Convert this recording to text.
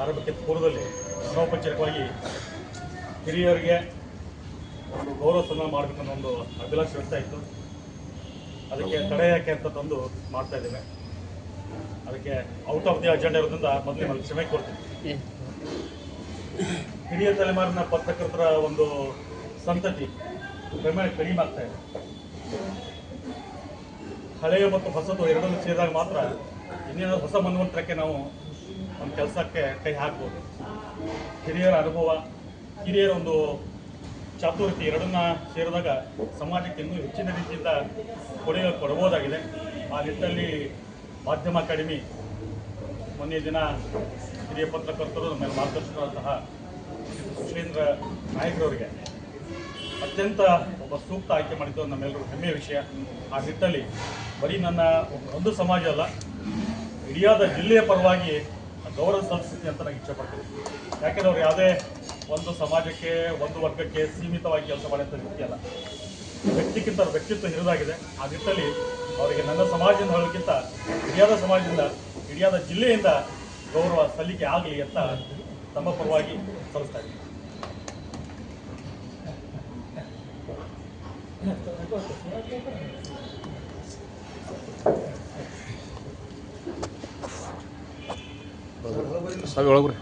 ಆರಂಭಕ್ಕೆ ಪೂರ್ವದಲ್ಲಿ ಅನೌಪಚಾರಿಕವಾಗಿ ಹಿರಿಯರಿಗೆ ಒಂದು ಗೌರವ ಸನ್ಮಾನ ಮಾಡಬೇಕನ್ನೋ ಒಂದು ಅಭಿಲಾಷೆ ವ್ಯಕ್ತ ಇತ್ತು. ಅದಕ್ಕೆ ತಡೆ ಯಾಕೆ ಅಂತ ತಂದು ಮಾಡ್ತಾ ಇದ್ದೇವೆ. ಅದಕ್ಕೆ ಔಟ್ ಆಫ್ ದಿ ಅಜೆಂಡಾ ಇರೋದ್ರಿಂದ ಮೊದಲೇ ನಾನು ಕ್ಷಮೆ ಕೊಡ್ತೀನಿ. ಹಿರಿಯ ತಲೆಮಾರಿನ ಪತ್ರಕರ್ತರ ಒಂದು ಸಂತತಿ ಕ್ರಮೇಣ ಕಡಿಮೆ ಆಗ್ತಾ ಇದೆ. ಹಳೆಯ ಮತ್ತು ಹೊಸದು ಎರಡನ್ನೂ ಸೇರಿದಾಗ ಮಾತ್ರ ಇನ್ನೇನು ಹೊಸ ಮನ್ವಂತರಕ್ಕೆ ನಾವು ಒಂದು ಕೆಲಸಕ್ಕೆ ಕೈ ಹಾಕ್ಬೋದು. ಹಿರಿಯರ ಅನುಭವ, ಹಿರಿಯರ ಒಂದು ಚಾತುರ್ಯತೆ ಎರಡನ್ನ ಸೇರಿದಾಗ ಸಮಾಜಕ್ಕೆ ಇನ್ನೂ ಹೆಚ್ಚಿನ ರೀತಿಯಿಂದ ಕೊಡುಗೆ ಕೊಡಬಹುದಾಗಿದೆ. ಆ ನಿಟ್ಟಿನಲ್ಲಿ ಮಾಧ್ಯಮ ಅಕಾಡೆಮಿ ಮೊನ್ನೆ ದಿನ ಹಿರಿಯ ಪತ್ರಕರ್ತರು ನಮ್ಮ ಮಾರ್ಗದರ್ಶಕರಾದಂತಹ ಸುಶೀಲೇಂದ್ರ ನಾಯಕರವರಿಗೆ ಅತ್ಯಂತ ಒಬ್ಬ ಸೂಕ್ತ ಆಯ್ಕೆ ಮಾಡಿದ್ದು ನಮ್ಮೆಲ್ಲರೂ ಹೆಮ್ಮೆಯ ವಿಷಯ. ಆ ನಿಟ್ಟಿನಲ್ಲಿ ಬರೀ ನನ್ನ ಒಂದು ಸಮಾಜ ಅಲ್ಲ, ಇಡಿಯಾದ ಜಿಲ್ಲೆಯ ಪರವಾಗಿ ಗೌರವ ಸಲ್ಲಿಸ್ತೀನಿ ಅಂತ ನಾನು ಇಚ್ಛೆಪಡ್ತೀನಿ. ಯಾಕೆಂದರೆ ಅವ್ರು ಯಾವುದೇ ಒಂದು ಸಮಾಜಕ್ಕೆ ಒಂದು ವರ್ಗಕ್ಕೆ ಸೀಮಿತವಾಗಿ ಕೆಲಸ ಮಾಡಿದಂಥ ವ್ಯಕ್ತಿ ಅಲ್ಲ. ವ್ಯಕ್ತಿಗಿಂತ ಅವ್ರ ವ್ಯಕ್ತಿತ್ವ ಹಿರಿದಾಗಿದೆ. ಆ ನಿಟ್ಟಿನಲ್ಲಿ ಅವರಿಗೆ ನನ್ನ ಸಮಾಜದಿಂದ ಹೇಳೋಕ್ಕಿಂತ ಹಿರಿಯಾದ ಸಮಾಜದಿಂದ, ಹಿರಿಯಾದ ಜಿಲ್ಲೆಯಿಂದ ಗೌರವ ಸಲ್ಲಿಕೆ ಆಗಲಿ ಅಂತ ತಮ್ಮ ಪರವಾಗಿ ಸಲ್ಲಿಸ್ತಾ ಇದ್ದೀನಿ. ಒಳಗ್ರಿ